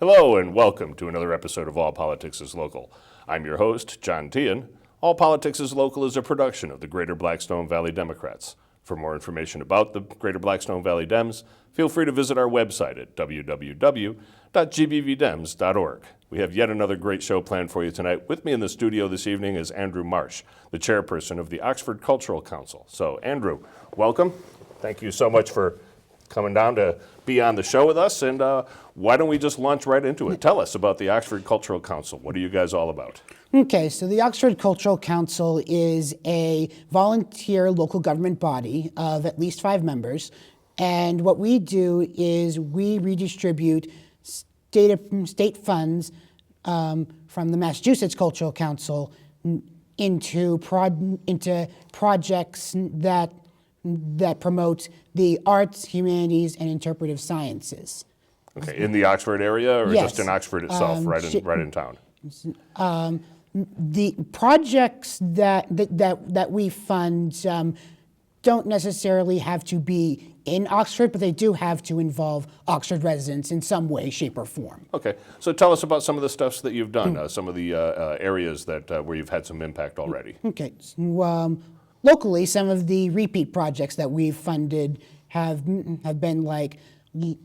Hello and welcome to another episode of All Politics is Local. I'm your host, John Tian. All Politics is Local is a production of the Greater Blackstone Valley Democrats. For more information about the Greater Blackstone Valley Dems, feel free to visit our website at www.gbvdems.org. We have yet another great show planned for you tonight. With me in the studio this evening is Andrew Marsh, the chairperson of the Oxford Cultural Council. So, Andrew, welcome. Thank you so much for coming down to be on the show with us, and why don't we just launch right into it? Tell us about the Oxford Cultural Council. What are you guys all about? Okay, so the Oxford Cultural Council is a volunteer local government body of at least 5 members, and what we do is we redistribute state funds from the Massachusetts Cultural Council into projects that promote the arts, humanities, and interpretive sciences. Okay, in the Oxford area, or Yes. just in Oxford itself, right in town? The projects that we fund don't necessarily have to be in Oxford, but they do have to involve Oxford residents in some way, shape, or form. Okay, so tell us about some of the stuffs that you've done, some of the areas that where you've had some impact already. Okay, so, locally, some of the repeat projects that we've funded have been like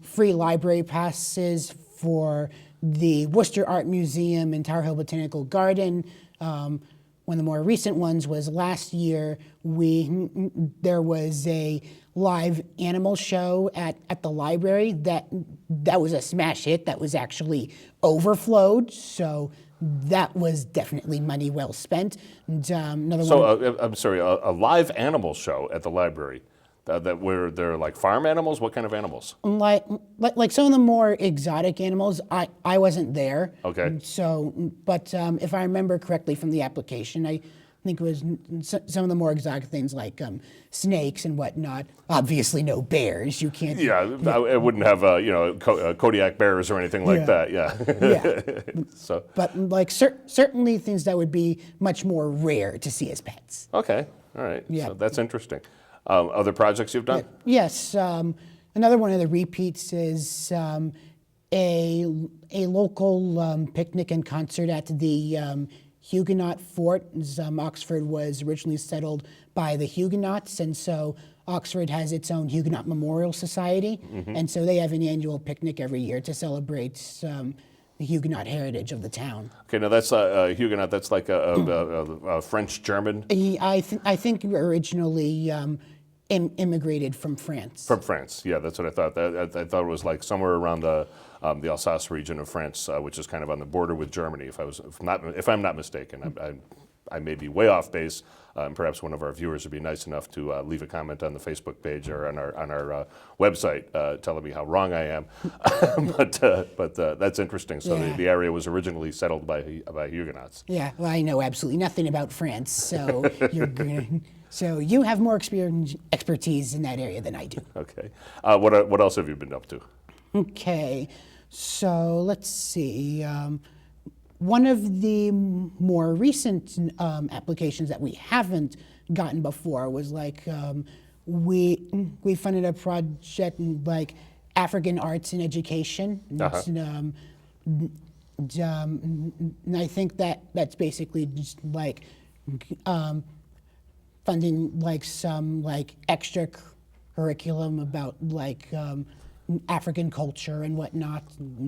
free library passes for the Worcester Art Museum and Tower Hill Botanical Garden. One of the more recent ones was last year. There was a live animal show at the library that was a smash hit. That was actually overflowed. So that was definitely money well spent. And, I'm sorry, a live animal show at the library. That where they're like farm animals? What kind of animals? Like some of the more exotic animals, I wasn't there. Okay. So, but if I remember correctly from the application, I think it was some of the more exotic things like snakes and whatnot. Obviously, no bears. You can't. Yeah, I wouldn't have Kodiak bears or anything like that. Yeah. Yeah. So. But like certainly things that would be much more rare to see as pets. Okay. All right. Yeah. So that's interesting. Other projects you've done? Yes. Another one of the repeats is a local picnic and concert at the Huguenot Fort. Oxford was originally settled by the Huguenots, and so Oxford has its own Huguenot Memorial Society, and so they have an annual picnic every year to celebrate the Huguenot heritage of the town. Okay, now that's Huguenot. That's like a French-German? I think originally immigrated from France. From France, yeah, that's what I thought. I thought it was like somewhere around the Alsace region of France, which is kind of on the border with Germany. If I'm not mistaken, I may be way off base. And perhaps one of our viewers would be nice enough to leave a comment on the Facebook page or on our website telling me how wrong I am. but that's interesting. So Yeah. the area was originally settled by Huguenots. Yeah, well, I know absolutely nothing about France, so so you have more expertise in that area than I do. Okay. What else have you been up to? Okay, so let's see. One of the more recent applications that we haven't gotten before was like we funded a project like African arts and education. And I think that's basically just like funding like some like extra curriculum about like African culture and whatnot,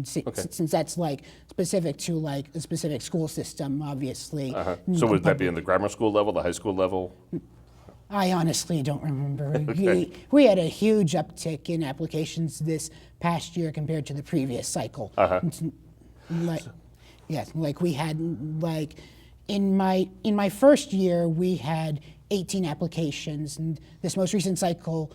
since that's like specific to like a specific school system, obviously. So would that be in the grammar school level, the high school level? I honestly don't remember. Okay. We had a huge uptick in applications this past year compared to the previous cycle. Like we had like in my first year we had 18 applications, and this most recent cycle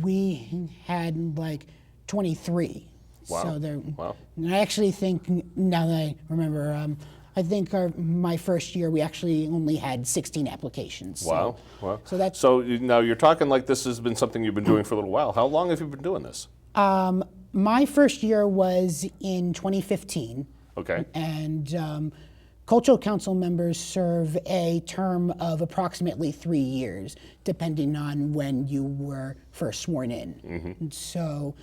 we had like 23. Wow. So Wow. And I actually think, now that I remember, I think my first year we actually only had 16 applications. Wow. Wow. So now you're talking like this has been something you've been doing for a little while. How long have you been doing this? My first year was in 2015. Okay. And cultural council members serve a term of approximately 3 years, depending on when you were first sworn in. And so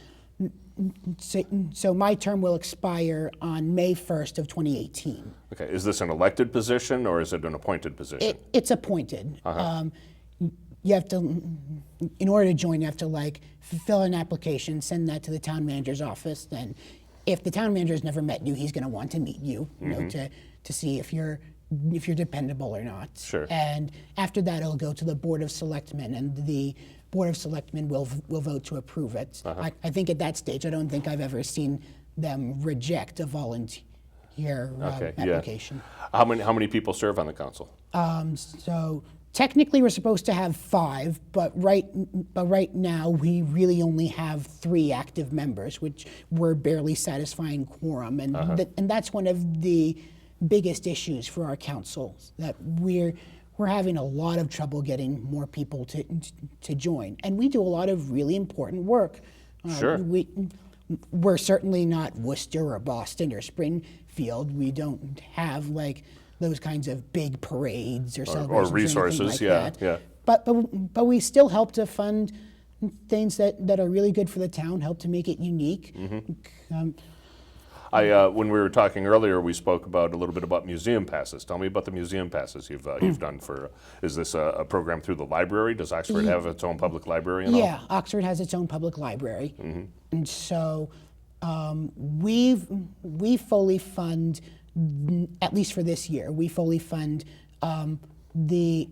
So my term will expire on May 1st of 2018. Okay, is this an elected position or is it an appointed position? It's appointed. You have to, in order to join, you have to fill an application, send that to the town manager's office. Then, if the town manager's never met you, he's going to want to meet you, you know, to see if you're dependable or not. Sure. And after that, it'll go to the Board of Selectmen, and the Board of Selectmen will vote to approve it. I think at that stage, I don't think I've ever seen them reject a volunteer application. Yeah. How many people serve on the council? So technically, we're supposed to have 5, but right now we really only have 3 active members, which we're barely satisfying quorum, and and that's one of the biggest issues for our council, that we're having a lot of trouble getting more people to join, and we do a lot of really important work. Sure. We're certainly not Worcester or Boston or Springfield. We don't have those kinds of big parades or celebrations or resources, or anything like that. yeah. But we still help to fund things that are really good for the town, help to make it unique. When we were talking earlier, we spoke about a little bit about museum passes. Tell me about the museum passes you've done for. Is this a program through the library? Does Oxford have its own public library? And Yeah, Oxford has its own public library, and so we fully fund, at least for this year, we fully fund the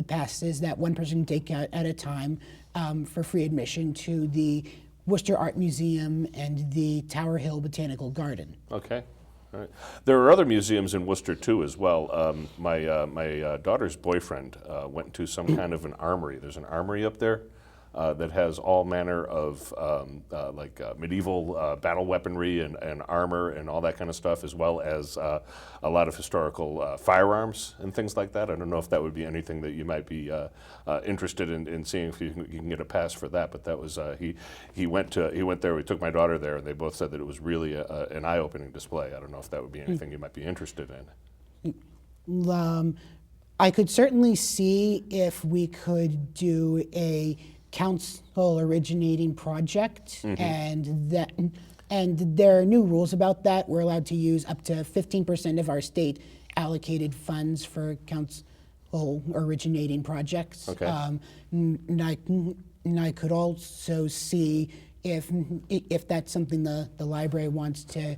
passes that one person can take out at a time for free admission to the Worcester Art Museum and the Tower Hill Botanical Garden. Okay. All right. There are other museums in Worcester too, as well. My daughter's boyfriend went to some kind of an armory. There's an armory up there that has all manner of medieval battle weaponry and armor and all that kind of stuff, as well as a lot of historical firearms and things like that. I don't know if that would be anything that you might be interested in seeing, if you can get a pass for that. But that was he went there. We took my daughter there, and they both said that it was really an eye-opening display. I don't know if that would be anything you might be interested in. I could certainly see if we could do a council originating project, and there are new rules about that. We're allowed to use up to 15% of our state allocated funds for council originating projects. Okay. And I could also see if that's something the library wants to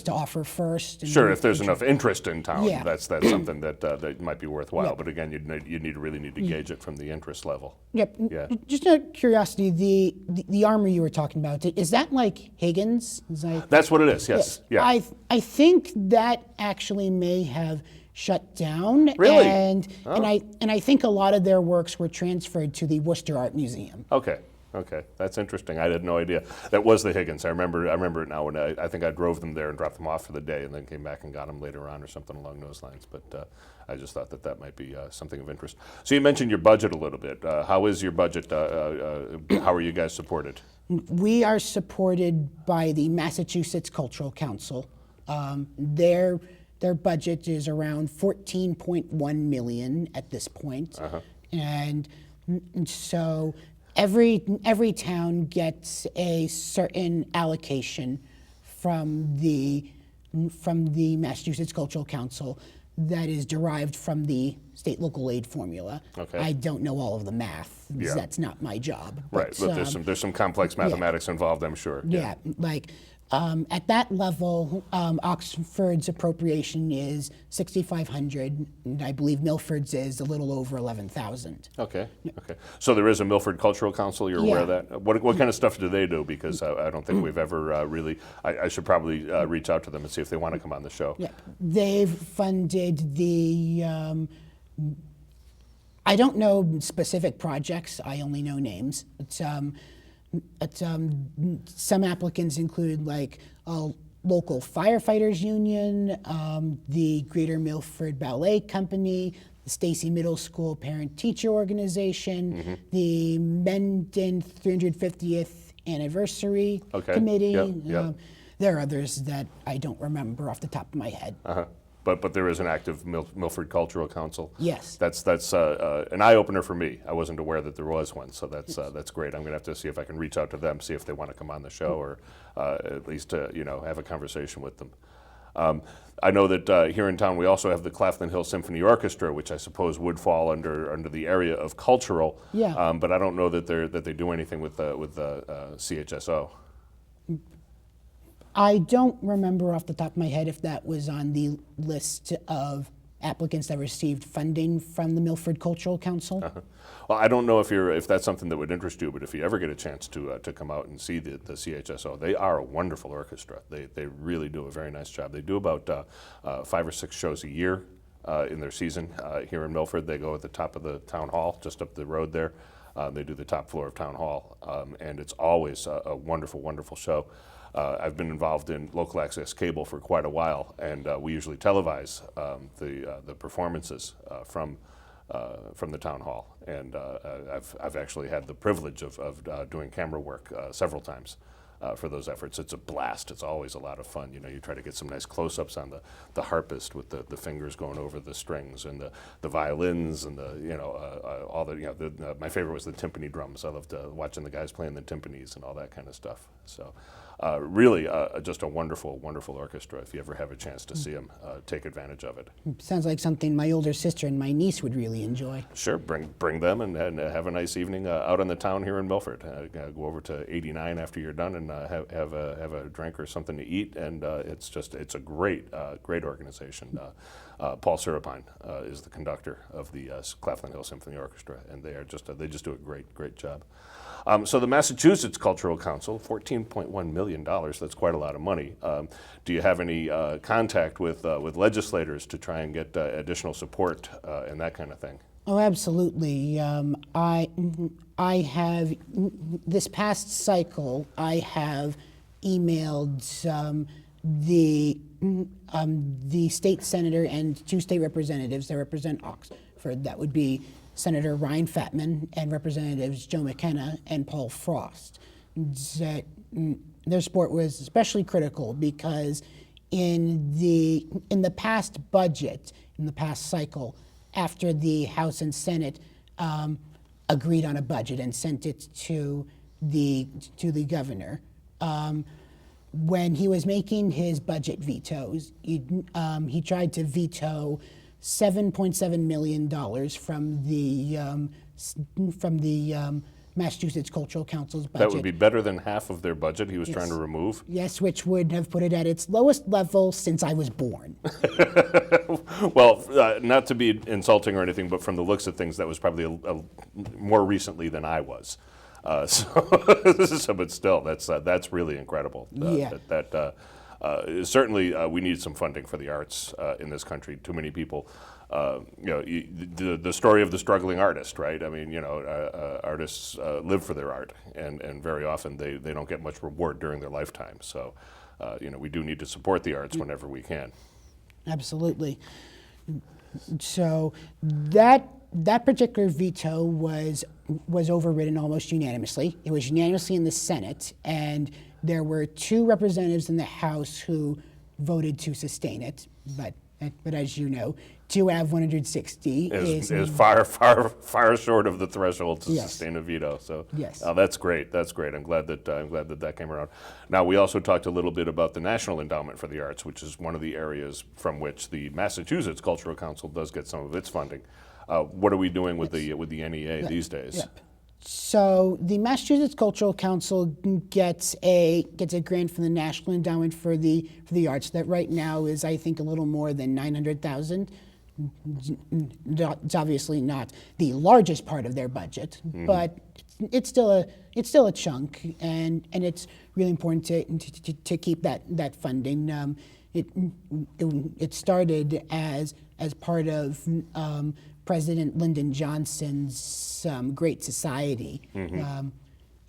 offer first. Sure, if there's enough interest in town, Yeah. that's something that might be worthwhile. Yeah. But again, you really need to gauge it from the interest level. Yep. Yeah. Just out of curiosity, the armor you were talking about, is that like Higgins? That's what it is. Yes. Yeah. I think that actually may have shut down. Really? And I think a lot of their works were transferred to the Worcester Art Museum. Okay, that's interesting. I had no idea. That was the Higgins. I remember it now. When I think I drove them there and dropped them off for the day, and then came back and got them later on, or something along those lines. But I just thought that might be something of interest. So you mentioned your budget a little bit. How is your budget? How are you guys supported? We are supported by the Massachusetts Cultural Council. Their budget is around $14.1 million at this point, and so every town gets a certain allocation from the Massachusetts Cultural Council that is derived from the state local aid formula. Okay. I don't know all of the math. Yeah. That's not my job. Right, but there's some complex mathematics involved, I'm sure. Yeah, at that level, Oxford's appropriation is $6,500, and I believe Milford's is a little over $11,000. Okay. So there is a Milford Cultural Council. You're aware of Yeah. that. What kind of stuff do they do? Because I don't think we've ever really. I should probably reach out to them and see if they want to come on the show. Yeah, they've funded the. I don't know specific projects. I only know names. Some applicants include a local firefighters union, the Greater Milford Ballet Company, the Stacy Middle School Parent Teacher Organization, the Mendon 350th Anniversary Committee. Yep. There are others that I don't remember off the top of my head. But there is an active Milford Cultural Council. Yes. That's an eye opener for me. I wasn't aware that there was one, so that's great. I'm going to have to see if I can reach out to them, see if they want to come on the show, or at least have a conversation with them. I know that here in town we also have the Claflin Hill Symphony Orchestra, which I suppose would fall under the area of cultural. Yeah. But I don't know that they do anything with the CHSO. I don't remember off the top of my head if that was on the list of applicants that received funding from the Milford Cultural Council. Well, I don't know if that's something that would interest you, but if you ever get a chance to come out and see the CHSO, they are a wonderful orchestra. They really do a very nice job. They do about 5 or 6 shows a year in their season here in Milford. They go at the top of the town hall, just up the road there. They do the top floor of town hall, and it's always a wonderful, wonderful show. I've been involved in local access cable for quite a while, and we usually televise the performances from the town hall. And I've actually had the privilege of doing camera work several times for those efforts. It's a blast. It's always a lot of fun. You try to get some nice close-ups on the harpist with the fingers going over the strings, and the violins, and all the my favorite was the timpani drums. I loved watching the guys playing the timpanis and all that kind of stuff. So really just a wonderful, wonderful orchestra. If you ever have a chance to see them, take advantage of it. Sounds like something my older sister and my niece would really enjoy. Sure, bring them and have a nice evening out in the town here in Milford. Go over to 89 after you're done and have a drink or something to eat, and it's a great organization. Paul Surapine is the conductor of the Claflin Hill Symphony Orchestra, and they just do a great job. So the Massachusetts Cultural Council, $14.1 million. That's quite a lot of money. Do you have any contact with legislators to try and get additional support and that kind of thing? Oh, absolutely. I have, this past cycle, I have emailed the state senator and 2 state representatives that represent Oxford. That would be Senator Ryan Fatman and Representatives Joe McKenna and Paul Frost. Their support was especially critical because in the past budget, in the past cycle, after the House and Senate agreed on a budget and sent it to the governor, when he was making his budget vetoes, he tried to veto $7.7 million from the Massachusetts Cultural Council's budget. That would be better than half of their budget he was trying to remove? Yes, which would have put it at its lowest level since I was born. Well, not to be insulting or anything, but from the looks of things, that was probably more recently than I was. But still, that's really incredible. Certainly, we need some funding for the arts in this country. Too many people, the story of the struggling artist, right? I mean, artists live for their art, and very often they don't get much reward during their lifetime. So, we do need to support the arts whenever we can. Absolutely. So that particular veto was overridden almost unanimously. It was unanimously in the Senate, and there were 2 representatives in the House who voted to sustain it. But as you know, 2 out of 160 is far short of the threshold to sustain a veto. So yes. That's great. That's great. I'm glad that came around. Now, we also talked a little bit about the National Endowment for the Arts, which is one of the areas from which the Massachusetts Cultural Council does get some of its funding. What are we doing with the NEA these days? Yep. So the Massachusetts Cultural Council gets a grant from the National Endowment for the Arts that right now is, I think, a little more than $900,000. It's obviously not the largest part of their budget, but it's still a chunk, and it's really important to keep that funding. It started as part of President Lyndon Johnson's Great Society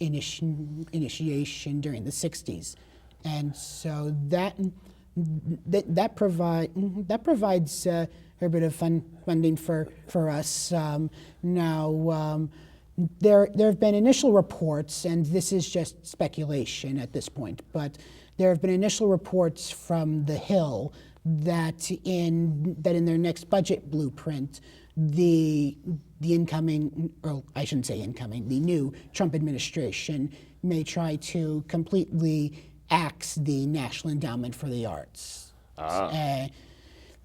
initiation during the 60s. And so that provides a bit of funding for us. Now, there have been initial reports, and this is just speculation at this point, but there have been initial reports from the Hill that in their next budget blueprint, the incoming, or I shouldn't say incoming, the new Trump administration may try to completely axe the National Endowment for the Arts.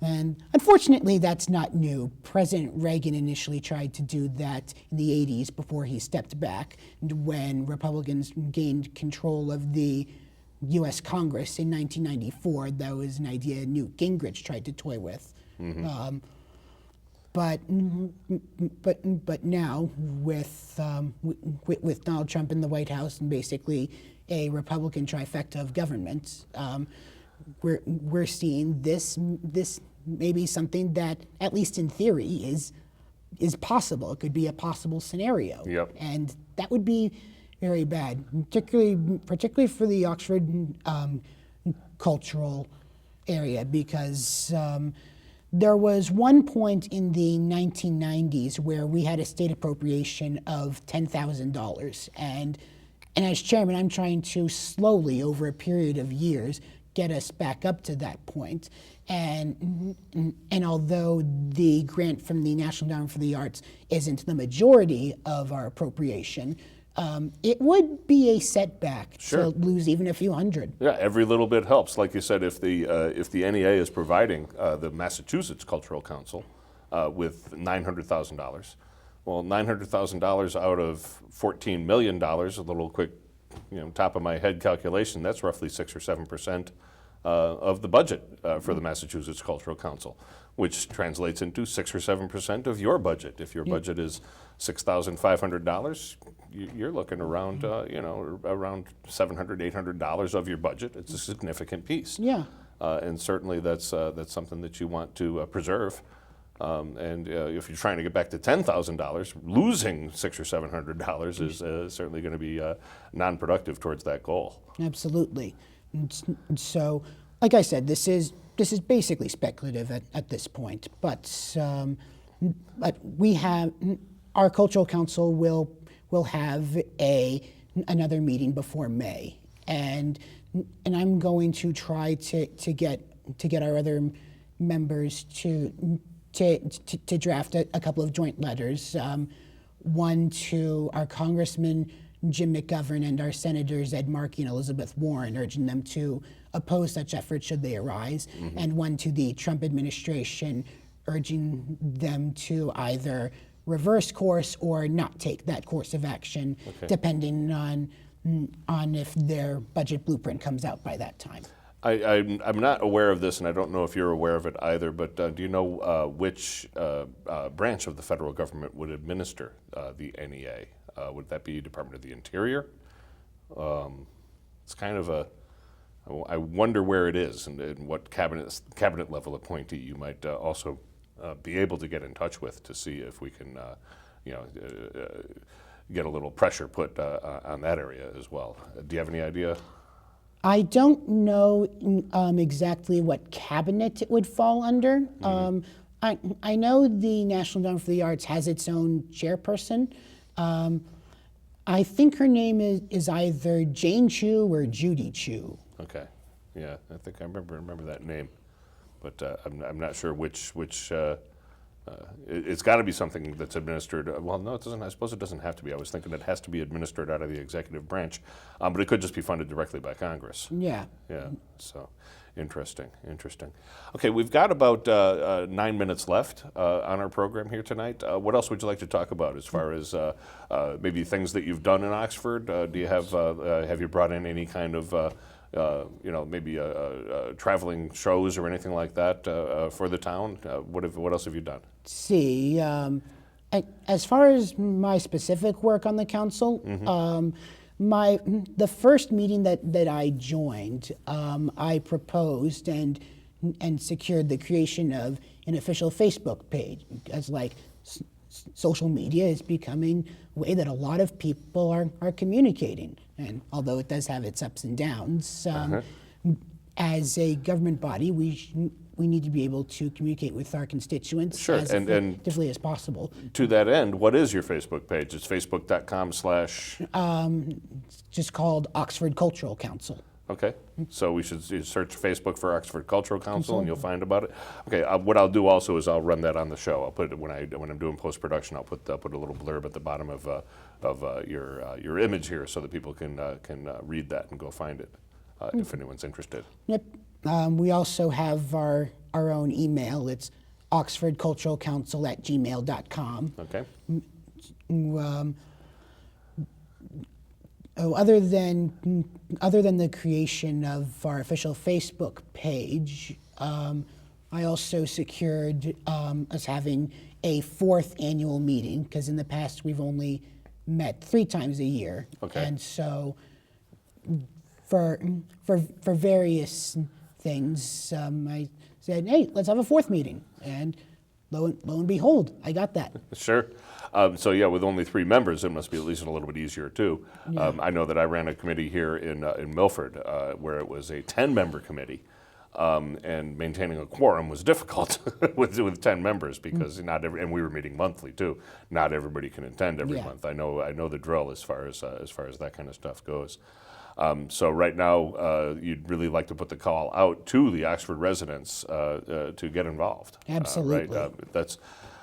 And unfortunately, that's not new. President Reagan initially tried to do that in the 80s before he stepped back. And when Republicans gained control of the U.S. Congress in 1994, that was an idea Newt Gingrich tried to toy with. But now with Donald Trump in the White House and basically a Republican trifecta of government, we're seeing this maybe something that, at least in theory, is possible. It could be a possible scenario. Yep. And that would be very bad, particularly for the Oxford cultural area, because there was one point in the 1990s where we had a state appropriation of $10,000, and as chairman, I'm trying to slowly, over a period of years, get us back up to that point. And although the grant from the National Endowment for the Arts isn't the majority of our appropriation, it would be a setback to lose even a few hundred. Yeah, every little bit helps. Like you said, if the NEA is providing the Massachusetts Cultural Council with $900,000, well, $900,000 out of $14 million, a little quick, top of my head calculation, that's roughly 6 or 7% of the budget for the Massachusetts Cultural Council, which translates into 6 or 7% of your budget. If your budget is $6,500, you're looking around, around $700, $800 of your budget. It's a significant piece. Yeah. And certainly that's something that you want to preserve. And if you're trying to get back to $10,000, losing $600 or $700 is certainly going to be non-productive towards that goal. Absolutely. And so, like I said, this is basically speculative at this point. But we have our cultural council will have another meeting before May, and I'm going to try to get our other members to draft a couple of joint letters, one to our Congressman Jim McGovern and our Senators Ed Markey and Elizabeth Warren, urging them to oppose such efforts should they arise, and one to the Trump administration, urging them to either reverse course or not take that course of action, depending on if their budget blueprint comes out by that time. I'm not aware of this, and I don't know if you're aware of it either, but do you know which branch of the federal government would administer the NEA? Would that be Department of the Interior? It's kind of I wonder where it is and what cabinet level appointee you might also be able to get in touch with to see if we can get a little pressure put on that area as well. Do you have any idea? I don't know exactly what cabinet it would fall under. I know the National Endowment for the Arts has its own chairperson. I think her name is either Jane Chu or Judy Chu. Okay, yeah, I think I remember that name, but I'm not sure which. It's got to be something that's administered. Well, no, it doesn't. I suppose it doesn't have to be. I was thinking it has to be administered out of the executive branch, but it could just be funded directly by Congress. Yeah. Yeah. So, interesting. Okay, we've got about 9 minutes left on our program here tonight. What else would you like to talk about as far as maybe things that you've done in Oxford? Do you have you brought in any kind of maybe traveling shows or anything like that for the town? What else have you done? See, as far as my specific work on the council, the first meeting that I joined, I proposed and secured the creation of an official Facebook page, because social media is becoming a way that a lot of people are communicating. And although it does have its ups and downs, as a government body, we need to be able to communicate with our constituents as effectively as possible. To that end, what is your Facebook page? It's facebook.com/. It's just called Oxford Cultural Council. Okay, so we should search Facebook for Oxford Cultural Council, and you'll find about it. Okay, what I'll do also is I'll run that on the show. I'll put it when I'm doing post production. I'll put a little blurb at the bottom of your image here, so that people can read that and go find it if anyone's interested. Yep. We also have our own email. It's oxfordculturalcouncil@gmail.com. Okay. Other than the creation of our official Facebook page, I also secured us having a 4th annual meeting, because in the past we've only met 3 times a year. Okay. And so for various things, I said, hey, let's have a 4th meeting. And lo and behold, I got that. Sure. So yeah, with only 3 members, it must be at least a little bit easier too. Yeah. I know that I ran a committee here in Milford where it was a 10-member committee, and maintaining a quorum was difficult with 10 members, because and we were meeting monthly too. Not everybody can attend every Yeah. month. I know the drill as far as that kind of stuff goes. So right now, you'd really like to put the call out to the Oxford residents to get involved. Absolutely. Right? That's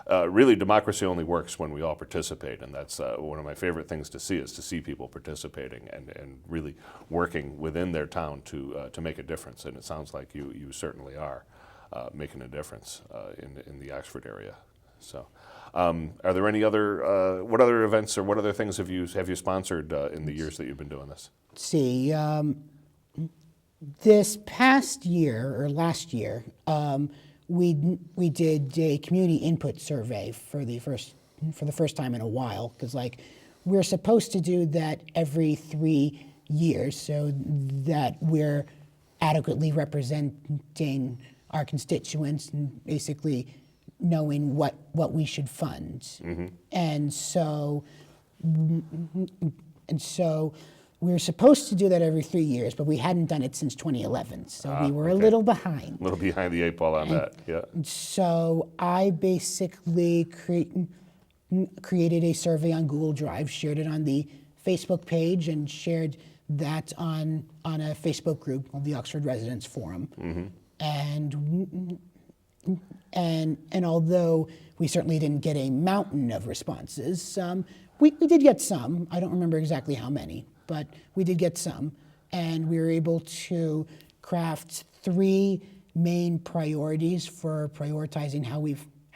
really, democracy only works when we all participate, and that's one of my favorite things to see, is to see people participating and really working within their town to make a difference. And it sounds like you certainly are making a difference in the Oxford area. So, are there any other what other events or what other things have you sponsored in the years that you've been doing this? Let's see. This past year or last year, we did a community input survey for the first time in a while, because we're supposed to do that every 3 years, so that we're adequately representing our constituents and basically knowing what we should fund. Mm-hmm. And so we were supposed to do that every 3 years, but we hadn't done it since 2011, so we were a little behind. A little behind the 8 ball on that, yeah. So I basically created a survey on Google Drive, shared it on the Facebook page, and shared that on a Facebook group called the Oxford Residents Forum. Mm-hmm. And although we certainly didn't get a mountain of responses, we did get some. I don't remember exactly how many, but we did get some. And we were able to craft 3 main priorities for prioritizing how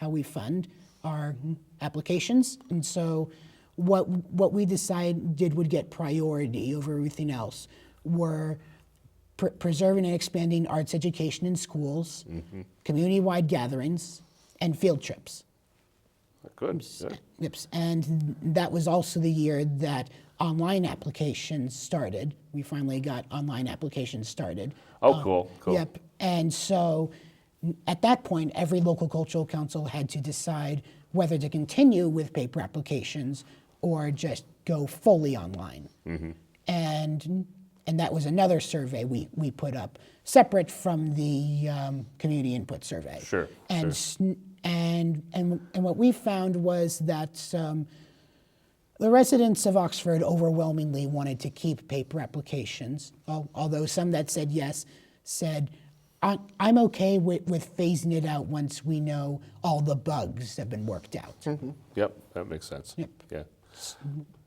we fund our applications. And so what we decided would get priority over everything else were preserving and expanding arts education in schools, Mm-hmm. community-wide gatherings, and field trips. Good. Yep. And that was also the year that online applications started. We finally got online applications started. Oh, cool. Yep. And so at that point, every local cultural council had to decide whether to continue with paper applications or just go fully online. Mm-hmm. And that was another survey we put up, separate from the community input survey. Sure. And what we found was that the residents of Oxford overwhelmingly wanted to keep paper applications, although some that said yes said, I'm okay with phasing it out once we know all the bugs have been worked out. Mm-hmm. Yep, that makes sense. Yep. Yeah.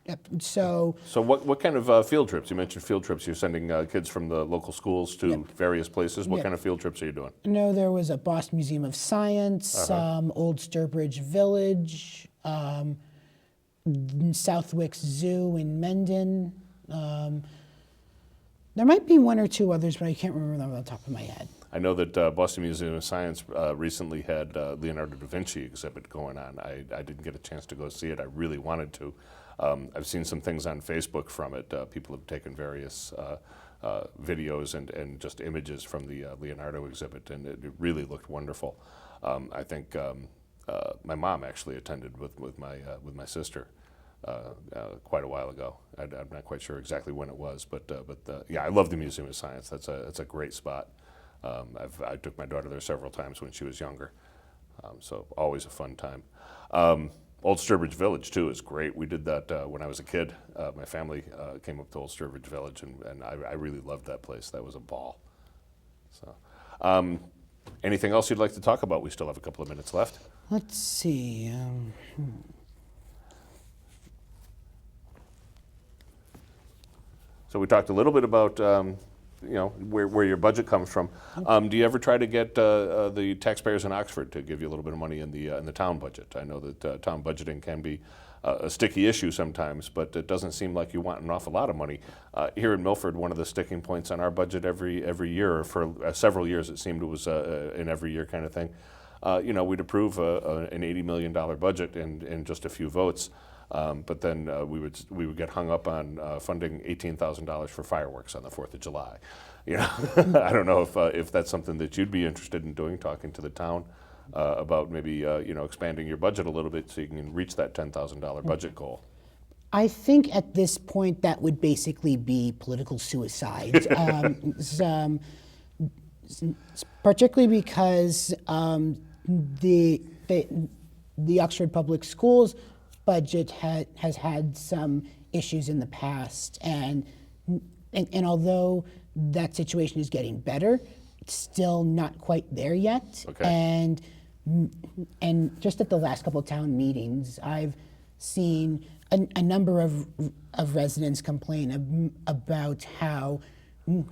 Yep. So what kind of field trips? You mentioned field trips. You're sending kids from the local schools to various places. What kind of field trips are you doing? No, there was a Boston Museum of Science, Old Sturbridge Village, Southwick Zoo in Mendon. There might be 1 or 2 others, but I can't remember them on the top of my head. I know that Boston Museum of Science recently had Leonardo da Vinci exhibit going on. I didn't get a chance to go see it. I really wanted to. I've seen some things on Facebook from it. People have taken various videos and just images from the Leonardo exhibit, and it really looked wonderful. I think my mom actually attended with my sister quite a while ago. I'm not quite sure exactly when it was, but yeah, I love the Museum of Science. That's a great spot. I took my daughter there several times when she was younger, so always a fun time. Old Sturbridge Village too is great. We did that when I was a kid. My family came up to Old Sturbridge Village, and I really loved that place. That was a ball. So, anything else you'd like to talk about? We still have a couple of minutes left. Let's see. So we talked a little bit about where your budget comes from. Do you ever try to get the taxpayers in Oxford to give you a little bit of money in the town budget? I know that town budgeting can be a sticky issue sometimes, but it doesn't seem like you want an awful lot of money. Here in Milford, one of the sticking points on our budget every year, or for several years it seemed it was an every year kind of thing. We'd approve an $80 million budget in just a few votes. But then we would get hung up on funding $18,000 for fireworks on the 4th of July. I don't know if that's something that you'd be interested in doing, talking to the town about maybe expanding your budget a little bit so you can reach that $10,000 budget goal. I think at this point that would basically be political suicide, particularly because the Oxford Public Schools budget has had some issues in the past, and although that situation is getting better, it's still not quite there yet. Okay. And just at the last couple of town meetings, I've seen a number of residents complain about how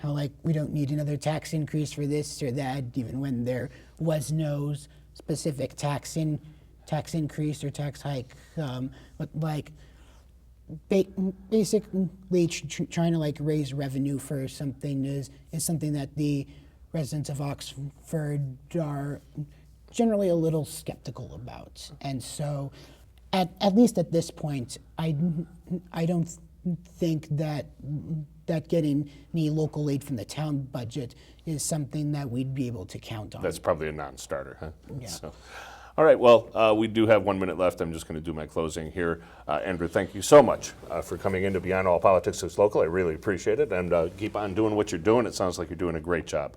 like we don't need another tax increase for this or that, even when there was no specific tax increase or tax hike, but like basically trying to like raise revenue for something is something that the residents of Oxford are generally a little skeptical about. And so at least at this point, I don't think that getting any local aid from the town budget is something that we'd be able to count on. That's probably a non-starter, huh? Yeah. So. All right, well, we do have 1 minute left. I'm just going to do my closing here. Andrew, thank you so much for coming in to Beyond All Politics is Local. I really appreciate it, and keep on doing what you're doing. It sounds like you're doing a great job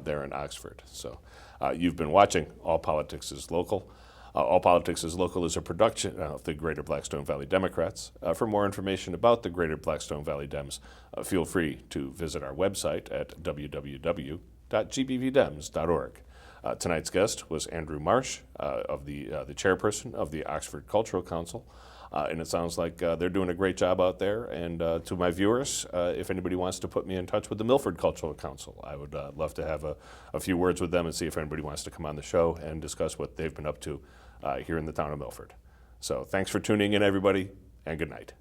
there in Oxford. So you've been watching All Politics is Local. All Politics is Local is a production of the Greater Blackstone Valley Democrats. For more information about the Greater Blackstone Valley Dems, feel free to visit our website at www.gbvdems.org. Tonight's guest was Andrew Marsh, of the chairperson of the Oxford Cultural Council, and it sounds like they're doing a great job out there. And to my viewers, if anybody wants to put me in touch with the Milford Cultural Council, I would love to have a few words with them and see if anybody wants to come on the show and discuss what they've been up to here in the town of Milford. So thanks for tuning in, everybody, and good night.